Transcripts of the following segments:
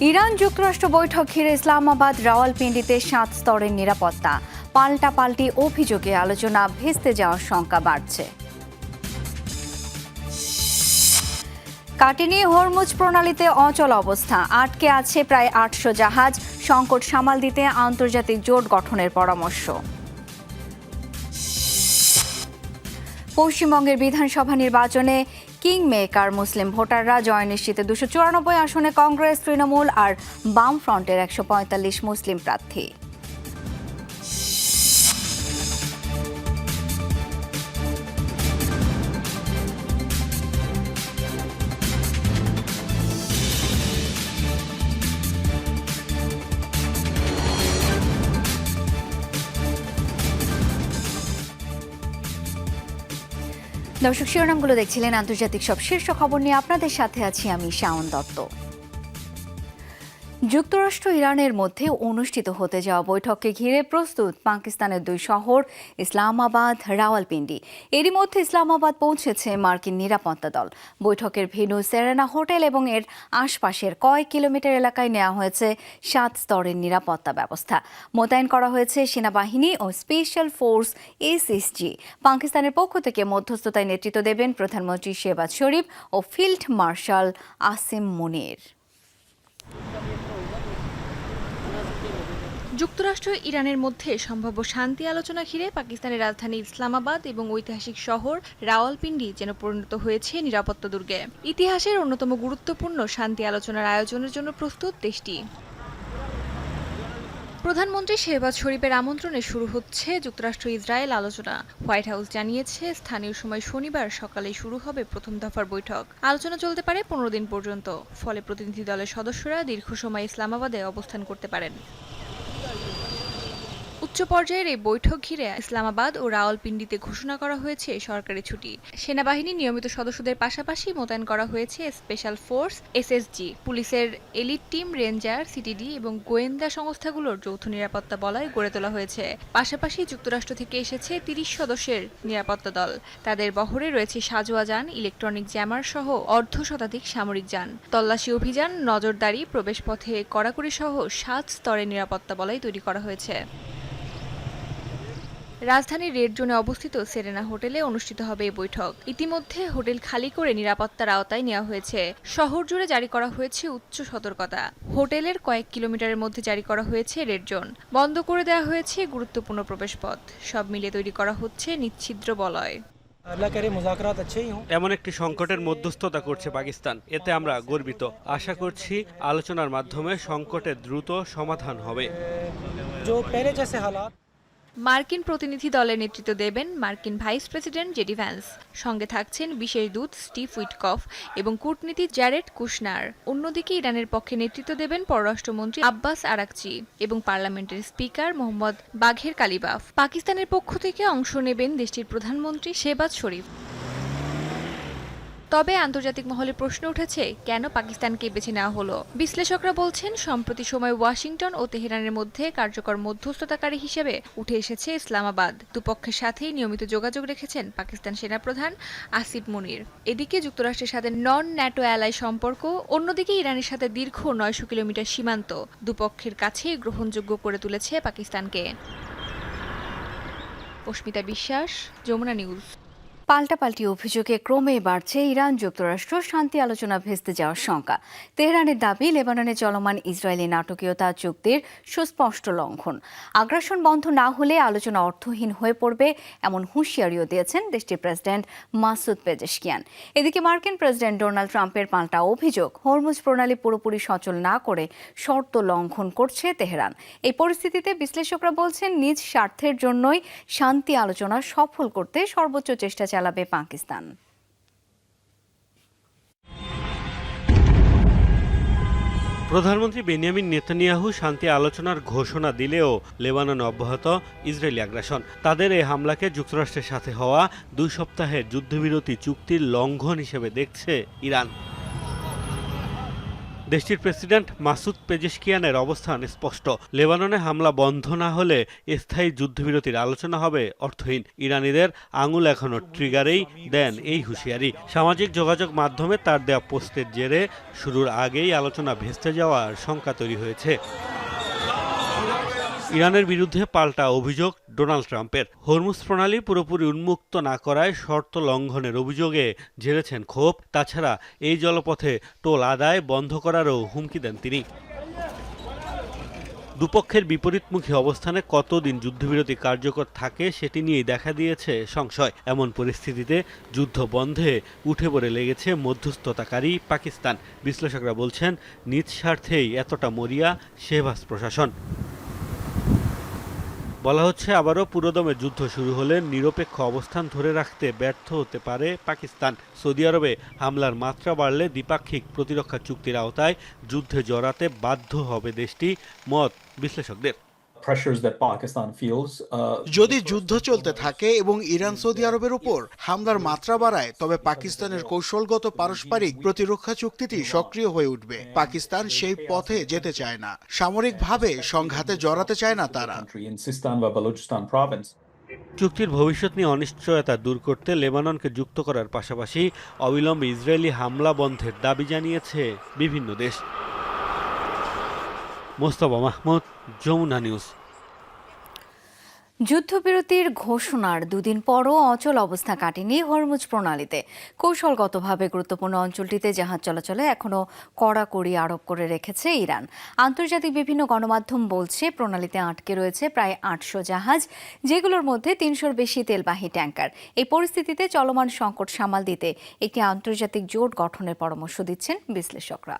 Iran যুক্তরাষ্ট্র বৈঠক ঘিরে ইসলামাবাদ রাওয়ালপিন্ডিতে ৭ স্তরের নিরাপত্তা, পাল্টাপাল্টি অভিযোগে আলোচনা ভেস্তে যাওয়ার শঙ্কা বাড়ছে। কাটিনি হরমুজ প্রণালীতে অচল অবস্থা, আটকে আছে প্রায় ৮০০ জাহাজ, সংকট সামাল দিতে আন্তর্জাতিক জোট গঠনের পরামর্শ। পশ্চিমবঙ্গের বিধানসভা নির্বাচনে কিং মেকার মুসলিম ভোটাররা জয় নিশ্চিতে ২৯৪ আসনে কংগ্রেস, তৃণমূল আর বামফ্রন্টের ১৪৫ মুসলিম প্রার্থী। দর্শক, শিরোনামগুলো দেখছিলেন। আন্তর্জাতিক সব শীর্ষ খবর নিয়ে আপনাদের সাথে আছি আমি শাওন দত্ত। যুক্তরাষ্ট্র ইরানের মধ্যে অনুষ্ঠিত হতে যাওয়া বৈঠককে ঘিরে প্রস্তুত পাকিস্তানের দুই শহর ইসলামাবাদ, রাওয়ালপিন্ডি। এরই মধ্যে ইসলামাবাদ পৌঁছেছে মার্কিন নিরাপত্তা দল। বৈঠকের ভেন্যু সেরেনা হোটেল এবং এর আশপাশের কয়েক কিলোমিটার এলাকায় নেওয়া হয়েছে ৭ স্তরের নিরাপত্তা ব্যবস্থা। মোতায়েন করা হয়েছে সেনাবাহিনী ও স্পেশাল ফোর্স এসএসজি। পাকিস্তানের পক্ষ থেকে মধ্যস্থতায় নেতৃত্ব দেবেন প্রধানমন্ত্রী শেহবাজ শরীফ ও ফিল্ড মার্শাল আসিম মুনির। যুক্তরাষ্ট্র ইরানের মধ্যে সম্ভাব্য শান্তি আলোচনা ঘিরে পাকিস্তানের রাজধানী ইসলামাবাদ এবং ঐতিহাসিক শহর রাওয়ালপিন্ডি যেন পরিণত হয়েছে নিরাপত্তা দুর্গে। ইতিহাসের অন্যতম গুরুত্বপূর্ণ শান্তি আলোচনার আয়োজনের জন্য প্রস্তুত দেশটি। প্রধানমন্ত্রী শেহবাজ শরীফের আমন্ত্রণে শুরু হচ্ছে যুক্তরাষ্ট্র ইসরায়েল আলোচনা। হোয়াইট হাউস জানিয়েছে স্থানীয় সময় শনিবার সকালে শুরু হবে প্রথম দফার বৈঠক। আলোচনা চলতে পারে ১৫ দিন পর্যন্ত। ফলে প্রতিনিধি দলের সদস্যরা দীর্ঘ সময় ইসলামাবাদে অবস্থান করতে পারেন। উচ্চ পর্যায়ের এই বৈঠক ঘিরে ইসলামাবাদ ও রাওয়ালপিন্ডিতে ঘোষণা করা হয়েছে সরকারি ছুটি। সেনাবাহিনীর নিয়মিত সদস্যদের পাশাপাশি মোতায়েন করা হয়েছে স্পেশাল ফোর্স এসএসজি, পুলিশের এলিট টিম, রেঞ্জার, সিটিডি এবং গোয়েন্দা সংস্থাগুলোর যৌথ নিরাপত্তা বলয় গড়ে তোলা হয়েছে। পাশাপাশি যুক্তরাষ্ট্র থেকে এসেছে ৩০ সদস্যের নিরাপত্তা দল। তাদের বহরে রয়েছে সাজোয়া যান, ইলেকট্রনিক জ্যামার সহ অর্ধশতাধিক সামরিক যান। তল্লাশি অভিযান, নজরদারি, প্রবেশপথে কড়াকড়ি সহ ৭ স্তরের নিরাপত্তা বলয় তৈরি করা হয়েছে। রাজধানীর রেড জোনে অবস্থিত সেরেনা হোটেলে অনুষ্ঠিত হবে এই বৈঠক। ইতিমধ্যে হোটেল খালি করে নিরাপত্তার আওতায় নেওয়া হয়েছে। শহর জুড়ে জারি করা হয়েছে উচ্চ সতর্কতা। হোটেলের কয়েক কিলোমিটারের মধ্যে জারি করা হয়েছে রেড জোন। বন্ধ করে দেওয়া হয়েছে গুরুত্বপূর্ণ প্রবেশপথ। সব মিলিয়ে তৈরি করা হচ্ছে নিচ্ছিদ্র বলয়। এমন একটি সংকটের মধ্যস্থতা করছে পাকিস্তান, এতে আমরা গর্বিত। আশা করছি আলোচনার মাধ্যমে সংকটের দ্রুত সমাধান হবে। মার্কিন প্রতিনিধি দলের নেতৃত্ব দেবেন মার্কিন ভাইস প্রেসিডেন্ট জেডি ভ্যান্স। সঙ্গে থাকছেন বিশেষ দূত স্টিভ উইটকফ এবং কূটনীতিক জ্যারেড কুশনার। অন্যদিকে ইরানের পক্ষে নেতৃত্ব দেবেন পররাষ্ট্রমন্ত্রী আব্বাস আরাকচি এবং পার্লামেন্টের স্পিকার মোহাম্মদ বাঘের কালিবাফ। পাকিস্তানের পক্ষ থেকে অংশ নেবেন দেশটির প্রধানমন্ত্রী শেহবাজ শরীফ। তবে আন্তর্জাতিক মহলে প্রশ্ন উঠেছে, কেন পাকিস্তানকে বেছে নেওয়া হলো? বিশ্লেষকরা বলছেন, সম্প্রতি সময় ওয়াশিংটন ও তেহরানের মধ্যে কার্যকর মধ্যস্থতাকারী হিসেবে উঠে এসেছে ইসলামাবাদ। দুপক্ষের সাথেই নিয়মিত যোগাযোগ রেখেছেন পাকিস্তান সেনাপ্রধান আসিফ মুনির। এদিকে যুক্তরাষ্ট্রের সাথে নন ন্যাটো অ্যালাই সম্পর্ক, অন্যদিকে ইরানের সাথে দীর্ঘ ৯০০ কিলোমিটার সীমান্ত দুপক্ষের কাছেই গ্রহণযোগ্য করে তুলেছে পাকিস্তানকে। অস্মিতা বিশ্বাস, যমুনা নিউজ। পাল্টাপাল্টি অভিযোগে ক্রমেই বাড়ছে ইরান যুক্তরাষ্ট্র শান্তি আলোচনা ভেস্তে যাওয়ার শঙ্কা। তেহরানের দাবি, লেবাননে চলমান ইসরায়েলি নাটকীয়তা চুক্তির সুস্পষ্ট লঙ্ঘন। আগ্রাসন বন্ধ না হলে আলোচনা অর্থহীন হয়ে পড়বে, এমন হুঁশিয়ারিও দিয়েছেন দেশটির প্রেসিডেন্ট মাসুদ পেজেশকিয়ান। এদিকে মার্কিন প্রেসিডেন্ট ডোনাল্ড ট্রাম্পের পাল্টা অভিযোগ, হরমুজ প্রণালী পুরোপুরি সচল না করে শর্ত লঙ্ঘন করছে তেহরান। এই পরিস্থিতিতে বিশ্লেষকরা বলছেন, নিজ স্বার্থের জন্যই শান্তি আলোচনা সফল করতে সর্বোচ্চ চেষ্টা চালাবে পাকিস্তান। প্রধানমন্ত্রী বেনিয়ামিন নেতানিয়াহু শান্তি আলোচনার ঘোষণা দিলেও লেবাননে অব্যাহত ইসরায়েলি আগ্রাসন। তাদের এই হামলাকে যুক্তরাষ্ট্রের সাথে হওয়া ২ সপ্তাহের যুদ্ধবিরতি চুক্তির লঙ্ঘন হিসেবে দেখছে ইরান। দেশটির প্রেসিডেন্ট মাসুদ পেজেশকিয়ানের অবস্থান স্পষ্ট। লেবাননে হামলা বন্ধ না হলে স্থায়ী যুদ্ধবিরতির আলোচনা হবে অর্থহীন। ইরানিদের আঙুল এখনো ট্রিগারেই দেন এই হুঁশিয়ারি। সামাজিক যোগাযোগ মাধ্যমে তার দেয়া পোস্টের জেরে শুরুর আগেই আলোচনা ভেস্তে যাওয়ার শঙ্কা তৈরি হয়েছে। ইরানের বিরুদ্ধে পাল্টা অভিযোগ ডোনাল্ড ট্রাম্পের। হরমুজ প্রণালী পুরোপুরি উন্মুক্ত না করায় শর্ত লঙ্ঘনের অভিযোগে ঝেড়েছেন ক্ষোভ। তাছাড়া এই জলপথে টোল আদায় বন্ধ করারও হুমকি দেন তিনি। দুপক্ষের বিপরীতমুখী অবস্থানে কতদিন যুদ্ধবিরতি কার্যকর থাকে সেটি নিয়েই দেখা দিয়েছে সংশয়। এমন পরিস্থিতিতে যুদ্ধ বন্ধে উঠে পড়ে লেগেছে মধ্যস্থতাকারী পাকিস্তান। বিশ্লেষকরা বলছেন, নিজ স্বার্থেই এতটা মরিয়া শেহবাজ প্রশাসন। বলা হচ্ছে, আবারও পুরোদমে যুদ্ধ শুরু হলে নিরপেক্ষ অবস্থান ধরে রাখতে ব্যর্থ হতে পারে পাকিস্তান। সৌদি আরবে হামলার মাত্রা বাড়লে দ্বিপাক্ষিক প্রতিরক্ষা চুক্তির আওতায় যুদ্ধে জড়াতে বাধ্য হবে দেশটি, মত বিশ্লেষকদের। যদি যুদ্ধ চলতে থাকে এবং ইরান সৌদি আরবের উপর হামলার মাত্রা বাড়ায়, তবে পাকিস্তানের কৌশলগত পারস্পরিক প্রতিরক্ষা চুক্তিটি সক্রিয় হয়ে উঠবে। পাকিস্তান সেই পথে যেতে চায় না, সামরিকভাবে সংঘাতে জড়াতে চায় না তারা। চুক্তির ভবিষ্যৎ নিয়ে অনিশ্চয়তা দূর করতে লেবাননকে যুক্ত করার পাশাপাশি অবিলম্বে ইসরায়েলি হামলা বন্ধের দাবি জানিয়েছে বিভিন্ন দেশ। মোস্তফা মাহমুদ, যমুনা নিউজ। যুদ্ধবিরতির ঘোষণার দুদিন পরও অচল অবস্থা কাটেনি হরমুজ প্রণালীতে। কৌশলগতভাবে গুরুত্বপূর্ণ অঞ্চলটিতে জাহাজ চলাচলে এখনও কড়াকড়ি আরোপ করে রেখেছে ইরান। আন্তর্জাতিক বিভিন্ন গণমাধ্যম বলছে, প্রণালীতে আটকে রয়েছে প্রায় 800 জাহাজ, যেগুলোর মধ্যে 300-র বেশি তেলবাহী ট্যাঙ্কার। এই পরিস্থিতিতে চলমান সংকট সামাল দিতে একটি আন্তর্জাতিক জোট গঠনের পরামর্শ দিচ্ছেন বিশ্লেষকরা।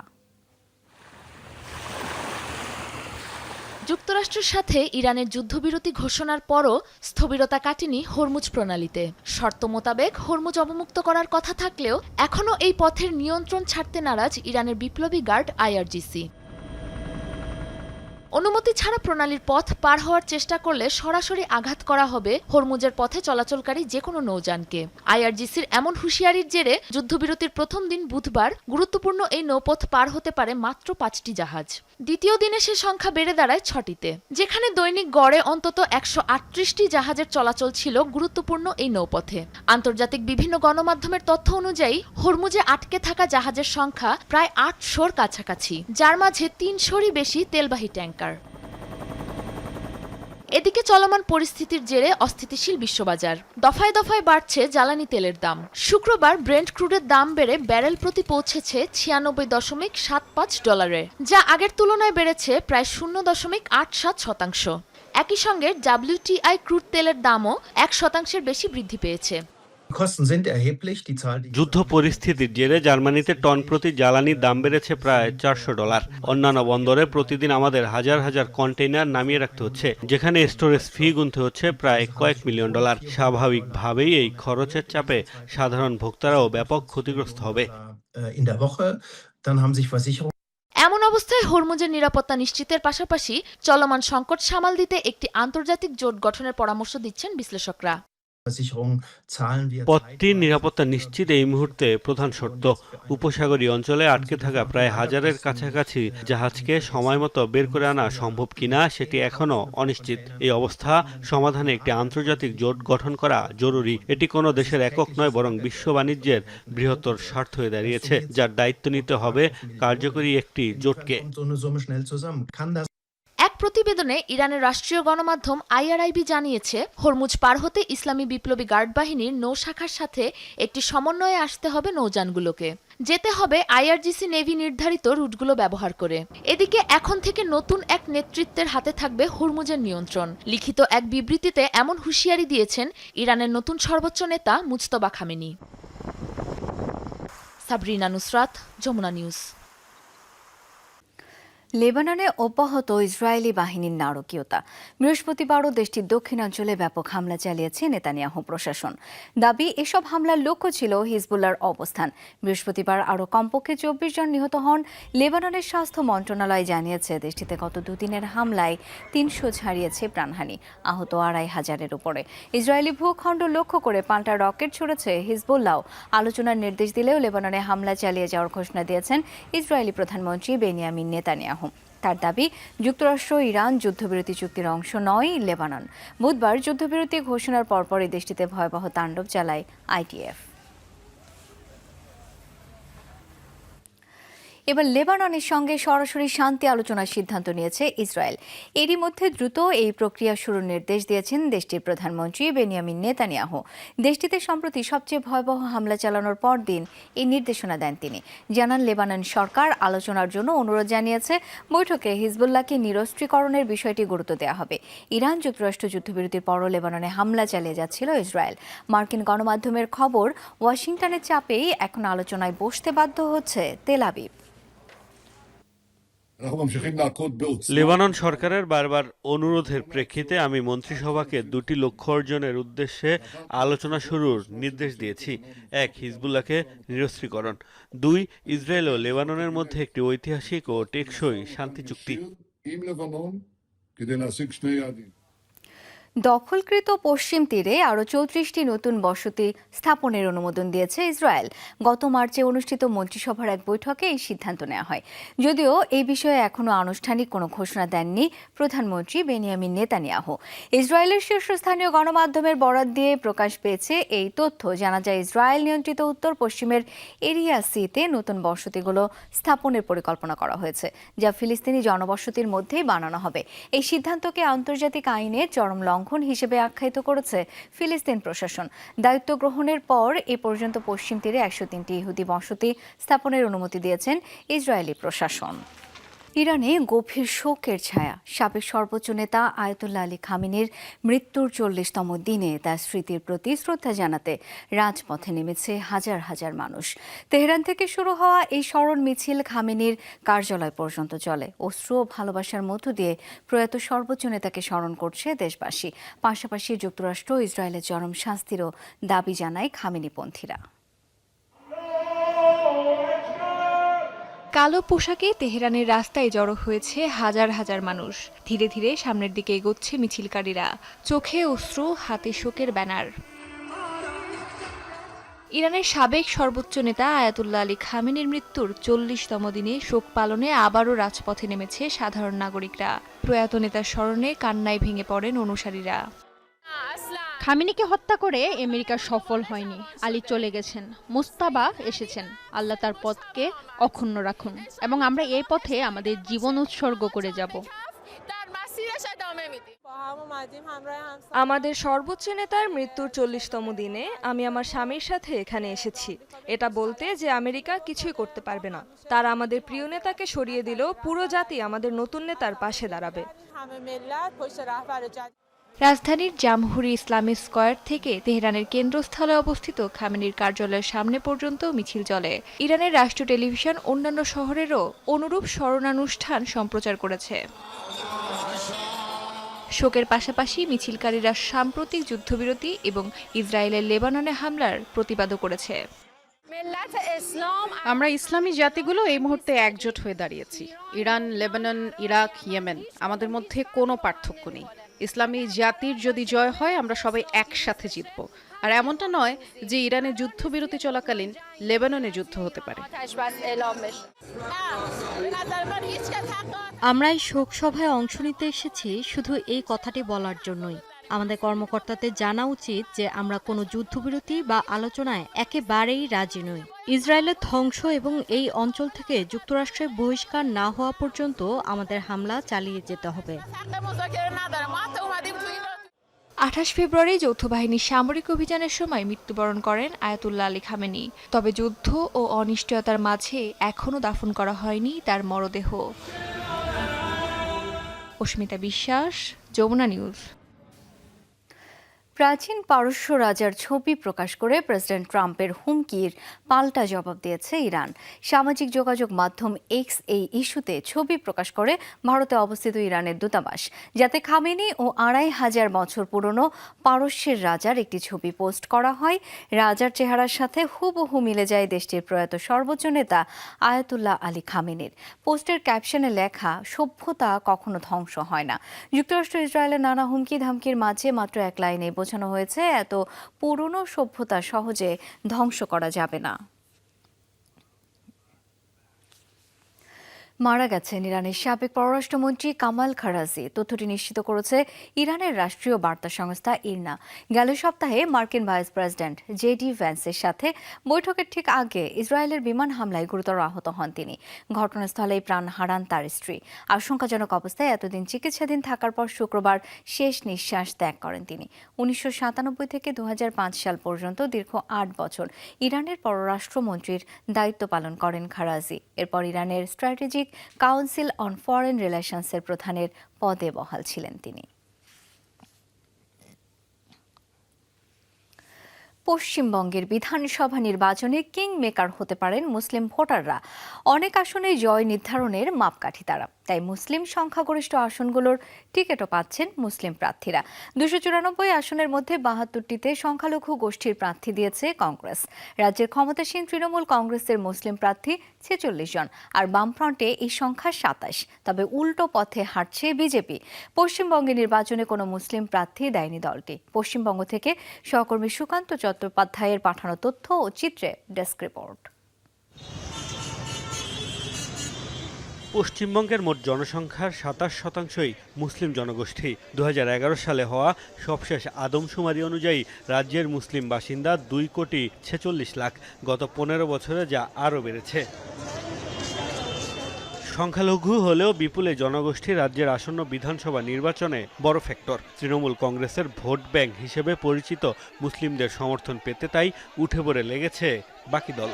যুক্তরাষ্ট্রের সাথে ইরানের যুদ্ধবিরতি ঘোষণার পরও স্থবিরতা কাটেনি হরমুজ প্রণালীতে। শর্ত মোতাবেক হরমুজ অবমুক্ত করার কথা থাকলেও এখনও এই পথের নিয়ন্ত্রণ ছাড়তে নারাজ ইরানের বিপ্লবী গার্ড আইআরজিসি। অনুমতি ছাড়া প্রণালীর পথ পার হওয়ার চেষ্টা করলে সরাসরি আঘাত করা হবে হরমুজের পথে চলাচলকারী যে কোনো নৌযানকে। আইআরজিসির এমন হুঁশিয়ারির জেরে যুদ্ধবিরতির প্রথম দিন বুধবার গুরুত্বপূর্ণ এই নৌপথ পার হতে পারে মাত্র 5টি জাহাজ। দ্বিতীয় দিনে সে সংখ্যা বেড়ে দাঁড়ায় 6টিতে। যেখানে দৈনিক গড়ে অন্তত 138টি জাহাজের চলাচল ছিল গুরুত্বপূর্ণ এই নৌপথে। আন্তর্জাতিক বিভিন্ন গণমাধ্যমের তথ্য অনুযায়ী হরমুজে আটকে থাকা জাহাজের সংখ্যা প্রায় 800-র কাছাকাছি, যার মাঝে 300-রই বেশি তেলবাহী ট্যাঙ্কার। এদিকে চলমান পরিস্থিতির জেরে অস্থিতিশীল বিশ্ববাজার। দফায় দফায় বাড়ছে জ্বালানি তেলের দাম। শুক্রবার ব্রেন্ট ক্রুডের দাম বেড়ে ব্যারেল প্রতি পৌঁছেছে $96.75, যা আগের তুলনায় বেড়েছে প্রায় 0.87%। একই সঙ্গে WTI ক্রুড তেলের দামও 1% বেশি বৃদ্ধি পেয়েছে। যুদ্ধ পরিস্থিতির জেরে জার্মানিতে টন প্রতি জ্বালানির দাম বেড়েছে প্রায় $400। অন্যান্য বন্দরে প্রতিদিন আমাদের হাজার হাজার কন্টেইনার নামিয়ে রাখতে হচ্ছে, যেখানে স্টোরেজ ফি গুনতে হচ্ছে প্রায় কয়েক মিলিয়ন ডলার। স্বাভাবিকভাবেই এই খরচের চাপে সাধারণ ভোক্তারাও ব্যাপক ক্ষতিগ্রস্ত হবে। এমন অবস্থায় হরমুজের নিরাপত্তা নিশ্চিতের পাশাপাশি চলমান সংকট সামাল দিতে একটি আন্তর্জাতিক জোট গঠনের পরামর্শ দিচ্ছেন বিশ্লেষকরা। পথটির নিরাপত্তা নিশ্চিত এই মুহূর্তে প্রধান শর্ত। উপসাগরীয় অঞ্চলে আটকে থাকা প্রায় 1000-এর কাছাকাছি জাহাজকে সময়মতো বের করে আনা সম্ভব কিনা সেটি এখনও অনিশ্চিত। এই অবস্থা সমাধানে একটি আন্তর্জাতিক জোট গঠন করা জরুরি। এটি কোনো দেশের একক নয়, বরং বিশ্ব বাণিজ্যের বৃহত্তর স্বার্থ হয়ে দাঁড়িয়েছে, যার দায়িত্ব নিতে হবে কার্যকরী একটি জোটকে। এক প্রতিবেদনে ইরানের রাষ্ট্রীয় গণমাধ্যম IRIB জানিয়েছে, হরমুজ পার হতে ইসলামী বিপ্লবী গার্ড বাহিনীর নৌ শাখার সাথে একটি সমন্বয়ে আসতে হবে নৌযানগুলোকে। যেতে হবে IRGC নেভি নির্ধারিত রুটগুলো ব্যবহার করে। এদিকে এখন থেকে নতুন এক নেতৃত্বের হাতে থাকবে হরমুজের নিয়ন্ত্রণ। লিখিত এক বিবৃতিতে এমন হুঁশিয়ারি দিয়েছেন ইরানের নতুন সর্বোচ্চ নেতা মুজতবা খামেনি। সাবরিনা নুসরাত, যমুনা নিউজ। লেবাননে অব্যাহত ইসরায়েলি বাহিনীর নারকীয়তা। বৃহস্পতিবারও দেশটির দক্ষিণাঞ্চলে ব্যাপক হামলা চালিয়েছে নেতানিয়াহু প্রশাসন। দাবি, এসব হামলার লক্ষ্য ছিল হিজবুল্লাহর অবস্থান। বৃহস্পতিবার আরও কমপক্ষে 24 জন নিহত হন। লেবাননের স্বাস্থ্য মন্ত্রণালয় জানিয়েছে, দেশটিতে গত দুদিনের হামলায় 300 ছাড়িয়েছে প্রাণহানি, আহত 2500-এর উপরে। ইসরায়েলি ভূখণ্ড লক্ষ্য করে পাল্টা রকেট ছুড়েছে হিজবুল্লাহ। আলোচনার নির্দেশ দিলেও লেবাননে হামলা চালিয়ে যাওয়ার ঘোষণা দিয়েছেন ইসরায়েলি প্রধানমন্ত্রী বেনিয়ামিন নেতানিয়াহু। তার দাবি, যুক্তরাষ্ট্র ইরান যুদ্ধবিরতি চুক্তির অংশ নয় লেবানন। বুধবার যুদ্ধবিরতি ঘোষণার পরপরই দেশটিতে ভয়াবহ তাণ্ডব চালায় আইডিএফ। এবার লেবাননের সঙ্গে সরাসরি শান্তি আলোচনার সিদ্ধান্ত নিয়েছে ইসরায়েল। এরই মধ্যে দ্রুত এই প্রক্রিয়া শুরুর নির্দেশ দিয়েছেন দেশটির প্রধানমন্ত্রী বেনিয়ামিন নেতানিয়াহু। দেশটিতে সম্প্রতি সবচেয়ে ভয়াবহ হামলা চালানোর পরদিন এই নির্দেশনা দেন তিনি। জানান, লেবানন সরকার আলোচনার জন্য অনুরোধ জানিয়েছে। বৈঠকে হিজবুল্লাহকে নিরস্ত্রীকরণের বিষয়টি গুরুত্ব দেওয়া হবে। ইরান যুক্তরাষ্ট্র যুদ্ধবিরতির পরও লেবাননে হামলা চালিয়ে যাচ্ছিল ইসরায়েল। মার্কিন গণমাধ্যমের খবর, ওয়াশিংটনের চাপেই এখন আলোচনায় বসতে বাধ্য হচ্ছে তেল আবিব। লেবানন সরকারের বারবার অনুরোধের প্রেক্ষিতে আমি মন্ত্রিসভাকে দুটি লক্ষ্য অর্জনের উদ্দেশ্যে আলোচনা শুরুর নির্দেশ দিয়েছি। 1, হিজবুল্লাহকে নিরস্ত্রীকরণ। 2, ইসরায়েল ও লেবাননের মধ্যে একটি ঐতিহাসিক ও টেকসই শান্তি চুক্তি। দখলকৃত পশ্চিম তীরে আরও 34টি নতুন বসতি স্থাপনের অনুমোদন দিয়েছে ইসরায়েল। গত মার্চে অনুষ্ঠিত মন্ত্রিসভার এক বৈঠকে এই সিদ্ধান্ত নেওয়া হয়। যদিও এই বিষয়ে এখনও আনুষ্ঠানিক কোনো ঘোষণা দেননি প্রধানমন্ত্রী বেনিয়ামিন নেতানিয়াহু। ইসরায়েলের শীর্ষস্থানীয় গণমাধ্যমের বরাত দিয়ে প্রকাশ পেয়েছে এই তথ্য। জানা যায়, ইসরায়েল নিয়ন্ত্রিত উত্তর পশ্চিমের এরিয়া সিতে নতুন বসতিগুলো স্থাপনের পরিকল্পনা করা হয়েছে, যা ফিলিস্তিনি জনবসতির মধ্যেই বানানো হবে। এই সিদ্ধান্তকে আন্তর্জাতিক আইনে চরম লঙ্ঘন হিসেবে আখ্যায়িত করেছে ফিলিস্তিন প্রশাসন। দায়িত্ব গ্রহণের পর এ পর্যন্ত পশ্চিম তীরে 103টি ইহুদি বসতি স্থাপনের অনুমতি দিয়েছেন ইসরায়েলি প্রশাসন। ইরানে গভীর শোকের ছায়া। সাবেক সর্বোচ্চ নেতা আয়াতুল্লাহ আলী খামেনির মৃত্যুর 40তম দিনে তার স্মৃতির প্রতি শ্রদ্ধা জানাতে রাজপথে নেমেছে হাজার হাজার মানুষ। তেহরান থেকে শুরু হওয়া এই স্মরণ মিছিল খামেনির কার্যালয় পর্যন্ত চলে। অশ্রু ও ভালোবাসার মধ্য দিয়ে প্রয়াত সর্বোচ্চ নেতাকে স্মরণ করছে দেশবাসী। পাশাপাশি যুক্তরাষ্ট্র ইসরায়েলের চরম শাস্তিরও দাবি জানায় খামেনিপন্থীরা। কালো পোশাকে তেহরানের রাস্তায় জড়ো হয়েছে হাজার হাজার মানুষ। ধীরে ধীরে সামনের দিকে এগোচ্ছে মিছিলকারীরা, চোখে অশ্রু, হাতে শোকের ব্যানার। ইরানের সাবেক সর্বোচ্চ নেতা আয়াতুল্লাহ আলী খামেনির মৃত্যুর 40তম দিনে শোক পালনে আবারও রাজপথে নেমেছে সাধারণ নাগরিকরা। প্রয়াত নেতার স্মরণে কান্নায় ভেঙে পড়েন অনুসারীরা। খামেনিকে হত্যা করে আমেরিকা সফল হয়নি। আলী চলে গেছেন, মুস্তাবা এসেছেন। আল্লাহ তার পথকে অক্ষুণ্ণ রাখুন এবং আমরা এই পথে আমাদের জীবন উৎসর্গ করে যাব। আমাদের সর্বোচ্চ নেতার মৃত্যুর 40তম দিনে আমি আমার স্বামীর সাথে এখানে এসেছি, এটা বলতে যে আমেরিকা কিছুই করতে পারবে না। তারা আমাদের প্রিয় নেতাকে সরিয়ে দিলেও পুরো জাতি আমাদের নতুন নেতার পাশে দাঁড়াবে। রাজধানীর জামহুরি ইসলামী স্কয়ার থেকে তেহরানের কেন্দ্রস্থলে অবস্থিত খামেনির কার্যালয়ের সামনে পর্যন্ত মিছিল চলে। ইরানের রাষ্ট্রীয় টেলিভিশন অন্যান্য শহরেরও অনুরূপ স্মরণানুষ্ঠান সম্প্রচার করেছে। শোকের পাশাপাশি মিছিলকারীরা সাম্প্রতিক যুদ্ধবিরতি এবং ইসরায়েলের লেবাননে হামলার প্রতিবাদও করেছে। আমরা ইসলামী জাতিগুলো এই মুহূর্তে একজোট হয়ে দাঁড়িয়েছি। ইরান, লেবানন, ইরাক, ইয়েমেন, আমাদের মধ্যে কোনো পার্থক্য নেই। ইসলামী জাতির যদি জয় হয়, আমরা সবাই একসাথে জিতব। আর এমনটা নয় যে ইরানের যুদ্ধবিরতি চলাকালীন লেবাননে যুদ্ধ হতে পারে। আমরা এই শোক সভায় অংশ নিতে এসেছি শুধু এই কথাটি বলার জন্যই। আমাদের কর্মকর্তাদের জানা উচিত যে আমরা কোনো যুদ্ধবিরতি বা আলোচনায় একেবারেই রাজি নই। ইসরায়েলের ধ্বংস এবং এই অঞ্চল থেকে যুক্তরাষ্ট্রের বহিষ্কার না হওয়া পর্যন্ত আমাদের হামলা চালিয়ে যেতে হবে। 28 ফেব্রুয়ারি যৌথ বাহিনীর সামরিক অভিযানের সময় মৃত্যুবরণ করেন আয়াতুল্লাহ আলী খামেনি। তবে যুদ্ধ ও অনিশ্চয়তার মাঝে এখনও দাফন করা হয়নি তার মরদেহ। অস্মিতা বিশ্বাস, যমুনা নিউজ। প্রাচীন পারস্য রাজার ছবি প্রকাশ করে প্রেসিডেন্ট ট্রাম্পের হুমকির পাল্টা জবাব দিয়েছে ইরান। সামাজিক যোগাযোগ মাধ্যম এক্স এই ইস্যুতে ছবি প্রকাশ করে ভারতে অবস্থিত ইরানের দূতাবাস, যাতে খামেনি ও ২৫০০ বছর পুরনো পারস্যের রাজার একটি ছবি পোস্ট করা হয়। রাজার চেহারার সাথে হুবহু মিলে যায় দেশটির প্রয়াত সর্বোচ্চ নেতা আয়াতুল্লাহ আলী খামেনির। পোস্টের ক্যাপশনে লেখা, সভ্যতা কখনো ধ্বংস হয় না। যুক্তরাষ্ট্র ইসরায়েলের নানা হুমকি ধামকির মাঝে মাত্র এক লাইনে বোঝানো হয়েছে, এত পুরনো সভ্যতা সহজে ধ্বংস করা যাবে না। মারা গেছেন ইরানের সাবেক পররাষ্ট্রমন্ত্রী কামাল খারাজি। তথ্যটি নিশ্চিত করেছে ইরানের রাষ্ট্রীয় বার্তা সংস্থা ইরনা। গেল সপ্তাহে মার্কিন ভাইস প্রেসিডেন্ট জেডি ভ্যান্সের সাথে বৈঠকের ঠিক আগে ইসরায়েলের বিমান হামলায় গুরুতর আহত হন তিনি। ঘটনাস্থলেই প্রাণ হারান তার স্ত্রী। আশঙ্কাজনক অবস্থায় এতদিন চিকিৎসাধীন থাকার পর শুক্রবার শেষ নিঃশ্বাস ত্যাগ করেন তিনি। ১৯৯৭ থেকে ২০০৫ সাল পর্যন্ত দীর্ঘ ৮ বছর ইরানের পররাষ্ট্রমন্ত্রীর দায়িত্ব পালন করেন খারাজি। এরপর ইরানের স্ট্র্যাটেজিক কাউন্সিল অন ফরেন রিলেশনসের প্রধানের পদে বহাল ছিলেন তিনি। পশ্চিমবঙ্গের বিধানসভা নির্বাচনে কিং মেকার হতে পারেন মুসলিম ভোটাররা। অনেক আসনে জয় নির্ধারণের মাপকাঠি তারা, তাই মুসলিম সংখ্যাগরিষ্ঠ আসনগুলোর টিকিটও পাচ্ছেন মুসলিম প্রার্থীরা। ২৯৪ আসনের মধ্যে ৭২টিতে সংখ্যালঘু গোষ্ঠীর প্রার্থী দিয়েছে কংগ্রেস। রাজ্যের ক্ষমতাসীন তৃণমূল কংগ্রেসের মুসলিম প্রার্থী ৪৬ জন, আর বামফ্রন্টে এই সংখ্যা ২৭। তবে উল্টো পথে হাঁটছে বিজেপি। পশ্চিমবঙ্গে নির্বাচনে কোনো মুসলিম প্রার্থী দেয়নি দলটি। পশ্চিমবঙ্গ থেকে সহকর্মী সুকান্ত চট্টোপাধ্যায়ের পাঠানো তথ্য ও চিত্রে ডেস্ক রিপোর্ট। পশ্চিমবঙ্গের মোট জনসংখ্যার ২৭% মুসলিম জনগোষ্ঠী। ২০১১ সালে হওয়া সবশেষ আদমশুমারি অনুযায়ী রাজ্যের মুসলিম বাসিন্দা ২,৪৬,০০,০০০। গত ১৫ বছরে যা আরও বেড়েছে। সংখ্যালঘু হলেও বিপুল এই জনগোষ্ঠী রাজ্যের আসন্ন বিধানসভা নির্বাচনে বড় ফ্যাক্টর। তৃণমূল কংগ্রেসের ভোট ব্যাংক হিসেবে পরিচিত মুসলিমদের সমর্থন পেতে তাই উঠে পড়ে লেগেছে বাকি দল।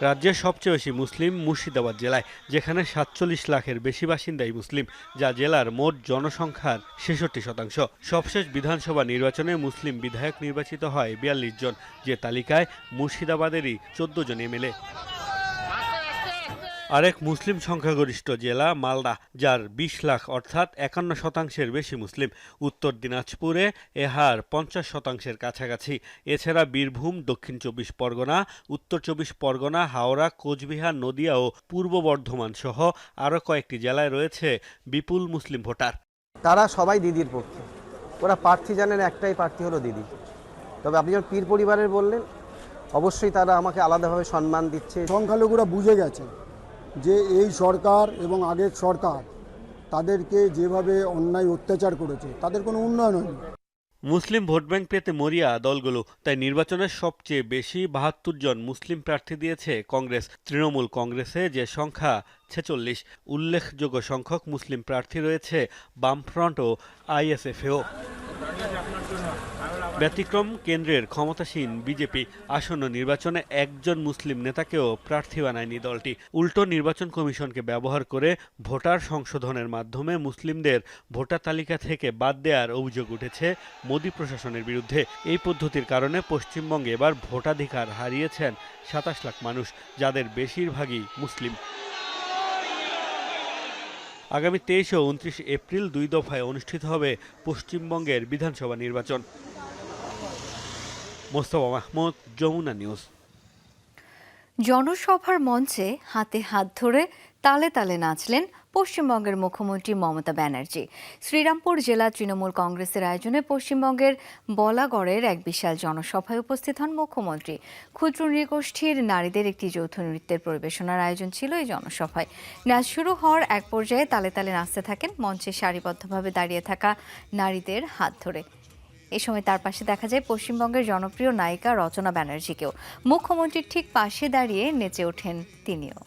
রাজ্যের সবচেয়ে বেশি মুসলিম মুর্শিদাবাদ জেলায়, যেখানে ৪৭ লাখের বেশি বাসিন্দাই মুসলিম, যা জেলার মোট জনসংখ্যার ৬৬%। সবশেষ বিধানসভা নির্বাচনে মুসলিম বিধায়ক নির্বাচিত হয় ৪২ জন, যে তালিকায় মুর্শিদাবাদেরই ১৪ জন এমএলএ। আরেক মুসলিম সংখ্যাগরিষ্ঠ জেলা মালদা, যার ২০ লাখ অর্থাৎ ৫১%-এর বেশি মুসলিম। উত্তর দিনাজপুরে এ হার ৫০%-এর কাছাকাছি। এছাড়া বীরভূম, দক্ষিণ ২৪ পরগনা, উত্তর ২৪ পরগনা, হাওড়া, কোচবিহার, নদিয়া ও পূর্ব বর্ধমান সহ আরও কয়েকটি জেলায় রয়েছে বিপুল মুসলিম ভোটার। তারা সবাই দিদির পক্ষে, ওরা প্রার্থী জানেন একটাই প্রার্থী হলো দিদি। তবে আপনি যখন পীর পরিবারের বললেন, অবশ্যই তারা আমাকে আলাদাভাবে সম্মান দিচ্ছে। সংখ্যালঘুরা বুঝে গেছে যে এই সরকার এবং আগের সরকার তাদেরকে যেভাবে অন্যায় অত্যাচার করেছে, তাদের কোনো উন্নয়ন হয়নি। মুসলিম ভোট ব্যাংক পেতে মরিয়া দলগুলো, তাই নির্বাচনের সবচেয়ে বেশি ৭২ জন মুসলিম প্রার্থী দিয়েছে কংগ্রেস। তৃণমূল কংগ্রেসে যে সংখ্যা ৪৬, উল্লেখযোগ্য সংখ্যক মুসলিম প্রার্থী রয়েছে বামফ্রন্ট ও আইএসএফেও। ব্যতিক্রম কেন্দ্রের ক্ষমতাসীন বিজেপি। আসন্ন নির্বাচনে একজন মুসলিম নেতাকেও প্রার্থী বানায়নি দলটি। উল্টো নির্বাচন কমিশনকে ব্যবহার করে ভোটার সংশোধনের মাধ্যমে মুসলিমদের ভোটার তালিকা থেকে বাদ দেওয়ার অভিযোগ উঠেছে মোদী প্রশাসনের বিরুদ্ধে। এই পদ্ধতির কারণে পশ্চিমবঙ্গে এবার ভোটাধিকার হারিয়েছেন ২৭ লাখ মানুষ, যাদের বেশিরভাগই মুসলিম। আগামী ২৩ ও ২৯ এপ্রিল ২ দফায় অনুষ্ঠিত হবে পশ্চিমবঙ্গের বিধানসভা নির্বাচন। মোস্তফা মাহমুদ, যমুনা নিউজ। জনসভার মঞ্চে হাতে হাত ধরে তালে তালে নাচলেন পশ্চিমবঙ্গের মুখ্যমন্ত্রী মমতা ব্যানার্জি। শ্রীরামপুর জেলা তৃণমূল কংগ্রেসের আয়োজনে পশ্চিমবঙ্গের বলাগড়ের এক বিশাল জনসভায় উপস্থিত হন মুখ্যমন্ত্রী। ক্ষুদ্র নৃগোষ্ঠীর নারীদের একটি যৌথ নৃত্যের পরিবেশনার আয়োজন ছিল এই জনসভায়। নাচ শুরু হওয়ার এক পর্যায়ে তালে তালে নাচতে থাকেন মঞ্চে সারিবদ্ধভাবে দাঁড়িয়ে থাকা নারীদের হাত ধরে। এ সময় তার পাশে দেখা যায় পশ্চিমবঙ্গের জনপ্রিয় নায়িকা রচনা ব্যানার্জিকেও। মুখ্যমন্ত্রীর ঠিক পাশে দাঁড়িয়ে নেচে ওঠেন তিনিও।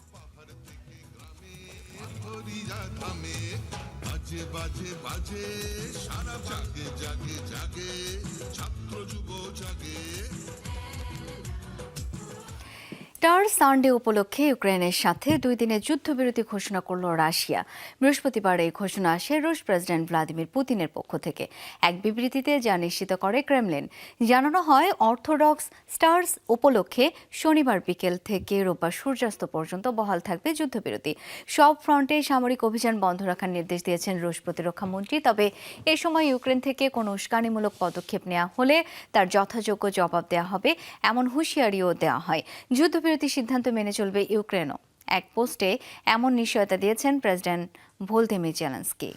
স্টার সানডে উপলক্ষে ইউক্রেনের সাথে 2 দিনের যুদ্ধবিরতি ঘোষণা করল রাশিয়া। বৃহস্পতিবার এই ঘোষণা আসে রুশ প্রেসিডেন্ট ভ্লাদিমির পুতিনের পক্ষ থেকে এক বিবৃতিতে, যা নিশ্চিত করে ক্রেমলিন। জানানো হয়, অর্থোডক্স স্টার্স উপলক্ষে শনিবার বিকেল থেকে রোববার সূর্যাস্ত পর্যন্ত বহাল থাকবে যুদ্ধবিরতি। সব ফ্রন্টে সামরিক অভিযান বন্ধ রাখার নির্দেশ দিয়েছেন রুশ প্রতিরক্ষা মন্ত্রী। তবে এ সময় ইউক্রেন থেকে কোনো উস্কানিমূলক পদক্ষেপ নেওয়া হলে তার যথাযোগ্য জবাব দেওয়া হবে, এমন হুঁশিয়ারিও দেওয়া হয়। যুদ্ধবিরতি সিদ্ধান্ত মেনে চলবে ইউক্রেনও। এক পোস্টে এমন নিশ্চয়তা দিয়েছেন প্রেসিডেন্ট ভলোদিমির জেলেনস্কি।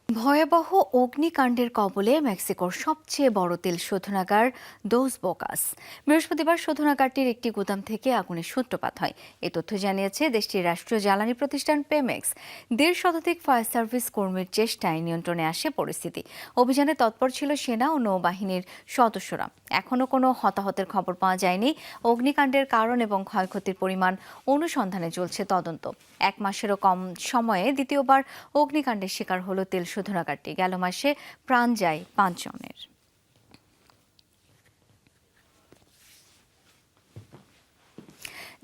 ভয়াবহ অগ্নিকাণ্ডের কবলে মেক্সিকোর সবচেয়ে বড় তেল শোধনাগার দোস বোকাস। বৃহস্পতিবার শোধনাগারটির একটি গুদাম থেকে আগুনের সূত্রপাত হয়। এ তথ্য জানিয়েছে দেশটির রাষ্ট্রীয় জ্বালানি প্রতিষ্ঠান পেমেক্স। 1.5 শতাধিক ফায়ার সার্ভিস কর্মীর চেষ্টায় নিয়ন্ত্রণে আসে পরিস্থিতি। অভিযানে তৎপর ছিল সেনা ও নৌবাহিনীর সদস্যরা। এখনও কোনো হতাহতের খবর পাওয়া যায়নি। অগ্নিকাণ্ডের কারণ এবং ক্ষয়ক্ষতির পরিমাণ অনুসন্ধানে চলছে তদন্ত। 1 মাসেরও কম সময়ে দ্বিতীয়বার অগ্নিকাণ্ডের শিকার হলো তেল শোধনাগারটি। গেল মাসে প্রাণ যায় 5 জনের।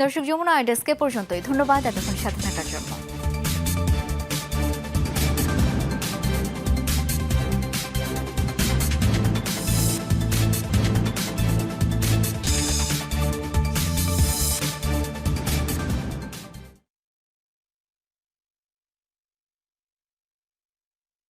দর্শক, যমুনা ডেস্কে পর্যন্তই। ধন্যবাদ এতক্ষণ সাথে থাকার জন্য।